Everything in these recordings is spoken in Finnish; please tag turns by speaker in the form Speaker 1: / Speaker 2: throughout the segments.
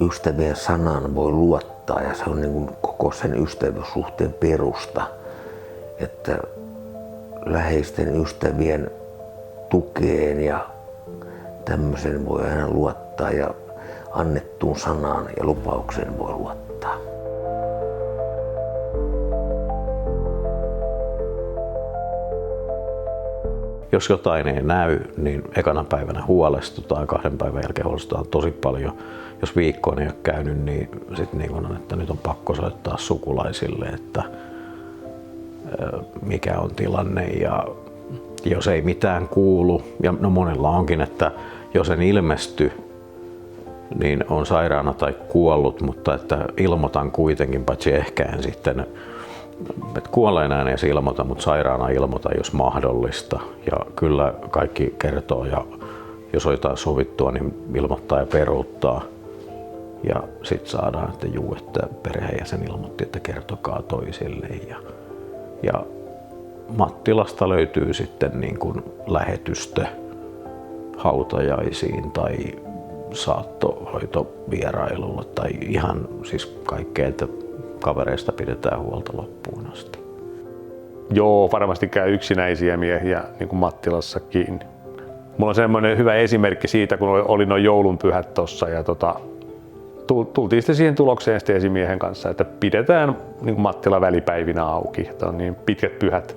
Speaker 1: ystävien sanaan voi luottaa ja se on niin kuin koko sen ystävyyssuhteen perusta, että läheisten ystävien tukeen ja tämmöisen voi aina luottaa ja annettuun sanaan ja lupaukseen voi luottaa.
Speaker 2: Jos jotain ei näy, niin ekana päivänä huolestutaan, 2 päivän jälkeen huolestutaan tosi paljon. Jos viikkoon ei ole käynyt, niin sitten niin on, että nyt on pakko soittaa sukulaisille, että mikä on tilanne ja jos ei mitään kuulu. Ja no monella onkin, että jos en ilmesty, niin on sairaana tai kuollut, mutta että ilmoitan kuitenkin, paitsi ehkä en sitten että kuolleena en edes ilmoita, mutta sairaana ilmoita, jos mahdollista. Ja kyllä kaikki kertoo ja jos on jotain sovittua, niin ilmoittaa ja peruuttaa. Ja sitten saadaan, että perheenjäsen ilmoitti, että kertokaa toisille. Ja Mattilasta löytyy sitten niin kuin lähetystö hautajaisiin tai saattohoitovierailulla tai ihan siis kaikkea, että kavereista pidetään huolta loppuun asti.
Speaker 3: Joo, varmasti käy yksinäisiä miehiä, niin kuin Mattilassakin. Mulla on semmoinen hyvä esimerkki siitä, kun oli noin joulunpyhät tossa ja tultiin sitten siihen tulokseen sitten esimiehen kanssa, että pidetään niin kuin Mattila välipäivinä auki, että on niin pitkät pyhät.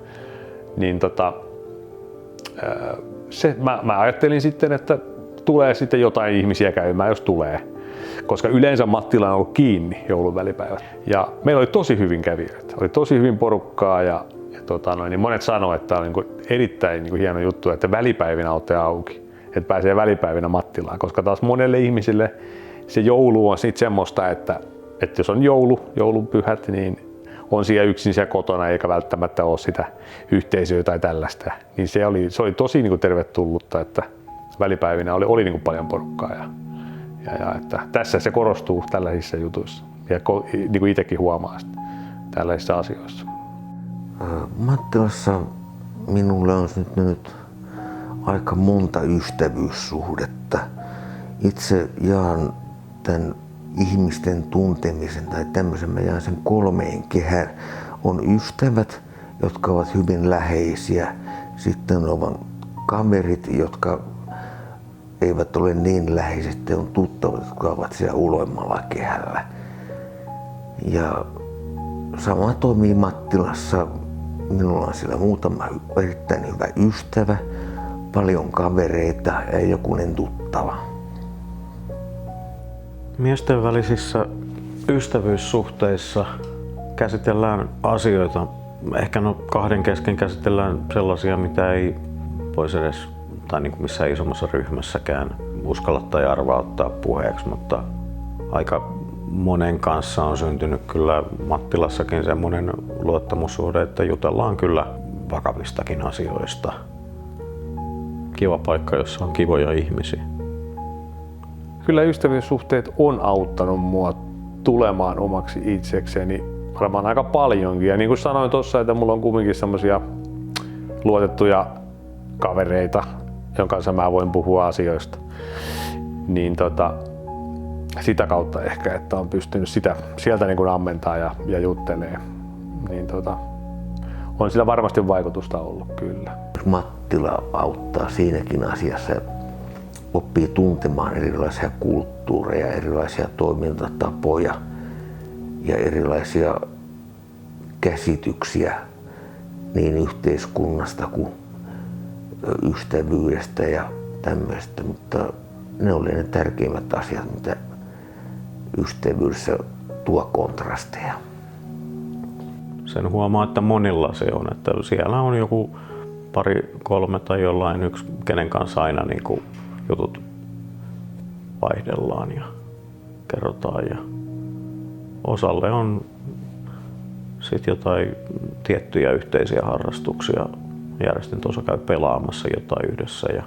Speaker 3: Niin mä ajattelin sitten, että tulee sitten jotain ihmisiä käymään, jos tulee. Koska yleensä Mattila on ollut kiinni joulun välipäivät. Ja meillä oli tosi hyvin kävijöitä, oli tosi hyvin porukkaa ja niin monet sanoivat, että on niin erittäin niin hieno juttu, että välipäivinä olette auki, että pääsee välipäivinä Mattilaan. Koska taas monelle ihmisille se joulu on sitten semmoista, että jos on joulunpyhät, niin on siellä yksin siellä kotona eikä välttämättä ole sitä yhteisöä tai tällaista. Niin se oli tosi niin tervetullutta, että välipäivinä oli niin paljon porukkaa. Ja että tässä se korostuu tällaisissa jutuissa ja niin kuin itsekin huomaa tällaisissa asioissa.
Speaker 1: Mattilassa minulle on nyt aika monta ystävyyssuhdetta. Itse jaan tämän ihmisten tuntemisen tai tämmöisen, mä jaan sen 3 kehään. On ystävät, jotka ovat hyvin läheisiä. Sitten on kaverit, jotka eivät ole niin läheiset, on tuttavat, jotka ovat siellä uloimmalla kehällä. Ja sama toimii Mattilassa. Minulla on siellä muutama erittäin hyvä ystävä, paljon kavereita ja jokunen tuttava.
Speaker 2: Miesten välisissä ystävyyssuhteissa käsitellään asioita. Ehkä 2 kesken käsitellään sellaisia, mitä ei voisi edes tai niin kuin missään isommassa ryhmässäkään uskalla tai arvaa ottaa puheeksi, mutta aika monen kanssa on syntynyt kyllä Mattilassakin semmoinen luottamussuhde, että jutellaan kyllä vakavistakin asioista. Kiva paikka, jossa on kivoja ihmisiä.
Speaker 3: Kyllä ystävyyssuhteet on auttanut mua tulemaan omaksi itsekseni varmaan aika paljonkin. Ja niin kuin sanoin tuossa, että mulla on kumminkin semmoisia luotettuja kavereita, jonka kanssa mä voin puhua asioista. Niin sitä kautta ehkä, että on pystynyt sieltä niin kuin ammentaa ja juttelee. Niin on sillä varmasti vaikutusta ollut kyllä.
Speaker 1: Mattila auttaa siinäkin asiassa, oppii tuntemaan erilaisia kulttuureja, erilaisia toimintatapoja ja erilaisia käsityksiä niin yhteiskunnasta kuin ystävyydestä ja tämmöistä, mutta ne oli ne tärkeimmät asiat, mitä ystävyydessä tuo kontrasteja.
Speaker 2: Sen huomaa, että monilla se on, että siellä on joku 2-3 tai jollain yksi, kenen kanssa aina niin kuin jutut vaihdellaan ja kerrotaan. Ja osalle on sitten jotain tiettyjä yhteisiä harrastuksia. Järjestin tuossa käy pelaamassa jotain yhdessä. Ja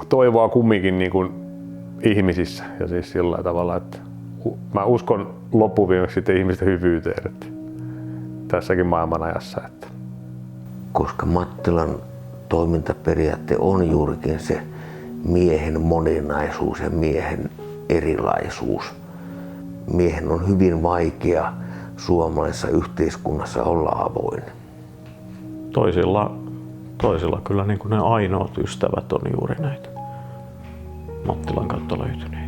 Speaker 3: toivoa kumminkin niin kuin ihmisissä ja siis sillä tavalla, että mä uskon loppuviimeksi sitten ihmisten hyvyyteen että tässäkin maailmanajassa. Että.
Speaker 1: Koska Mattilan toimintaperiaate on juurikin se miehen moninaisuus ja miehen erilaisuus, miehen on hyvin vaikea suomalaisessa yhteiskunnassa olla avoin.
Speaker 2: Toisilla kyllä niin kuin ne ainoat ystävät on juuri näitä Mattilan kautta löytyneet.